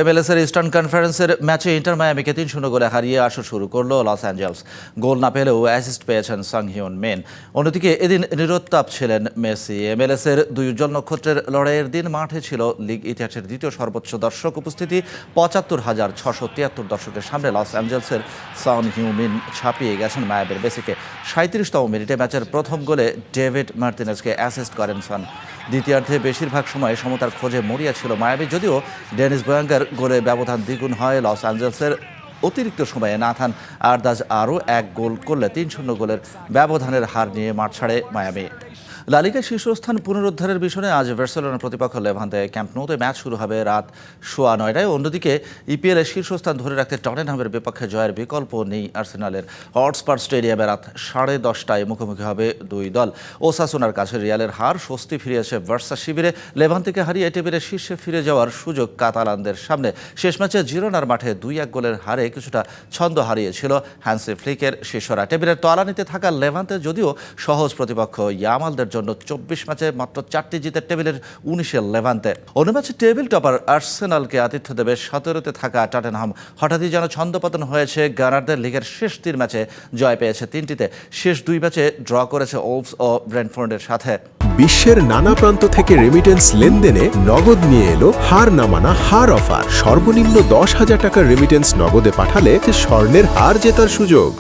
এমএলএসের eastern কনফারেন্সের ম্যাচে inter মায়ামিকে ৩-০ গোলে হারিয়ে আসর শুরু করলো লস অ্যাঞ্জেলস। গোল না পেলেও অ্যাসিস্ট পেয়েছেন সাং হিউন মিন। অন্যদিকে এদিন নিরুত্তাপ ছিলেন মেসি। এমএলএসের দুই উজ্জ্বল নক্ষত্রের লড়াইয়ের দিন মাঠে ছিল লিগ ইতিহাসের দ্বিতীয় সর্বোচ্চ দর্শক উপস্থিতি। ৭৫,৬৭৩ দর্শকের সামনে লস অ্যাঞ্জেলসের সাং হিউন মিন ছাপিয়ে গেছেন মায়ামির মেসিকে। ৩৭তম মিনিটে ম্যাচের প্রথম গোলে ডেভিড মার্তিনেজকে অ্যাসিস্ট করেন সান। দ্বিতীয়ার্ধে বেশিরভাগ সময় সমতার খোঁজে মরিয়া ছিল মায়ামি, যদিও ডেনিস বয়াঙ্গার গোলে ব্যবধান দ্বিগুণ হয়। লস অ্যাঞ্জেলসের অতিরিক্ত সময়ে নাথান আরদাজ আরও এক গোল করলে ৩-০ গোলের ব্যবধানের হার নিয়ে মাঠ ছাড়ে মায়ামি। লা লিগার শীর্ষস্থান পুনরুদ্ধারের বিষয়ে আজ বার্সেলোনার প্রতিপক্ষ লেভান্তে ক্যাম্প নৌতে ম্যাচ শুরু হবে রাত ৯:১০টায়। অন্যদিকে ইপিএলের শীর্ষস্থান ধরে রাখতে টটেনহামের বিপক্ষে জয়ের বিকল্প নেই আর্সেনালের। হটস্পার স্টেডিয়ামে রাত 10:30টায় মুখোমুখি হবে দুই দল। ওসাসুনার কাছে রিয়ালের হার স্বস্তি ফিরিয়েছে বার্সা শিবিরে। লেভান্তেকে হারিয়ে টেবিলের শীর্ষে ফিরে যাওয়ার সুযোগ কাতালানদের সামনে। শেষ ম্যাচে জিরোনার মাঠে ২-১ গোলের হারে কিছুটা ছন্দ হারিয়েছিল হ্যান্সি ফ্লিকের শিষ্যরা। টেবিলের তলানিতে থাকা লেভান্তে যদিও সহজ প্রতিপক্ষ ইয়ামালদের জন্য ২৪ ম্যাচে মাত্র ৪টি জিতে টেবিলের ১৯-এ লেভান্তে। অন্য ম্যাচে টেবিল টপার আর্সেনালকে আতিথ্য দেবে ১৭তে থাকা টটেনহাম। হঠাৎই যেন ছন্দপতন হয়েছে গানারদের। লিগের শেষ ৩ ম্যাচে জয় পেয়েছে ৩টিতে। শেষ ২ ম্যাচে ড্র করেছে ওলভস ও ব্রেন্টফোর্ডের সাথে। বিশ্বের নানা প্রান্ত থেকে রেমিটেন্স লেনদেনে নগদ নিয়ে এলো হার না মানা হার অফার। সর্বনিম্ন ১০,০০০ টাকার রেমিটেন্স নগদে পাঠালে স্বর্ণের হার জেতার সুযোগ।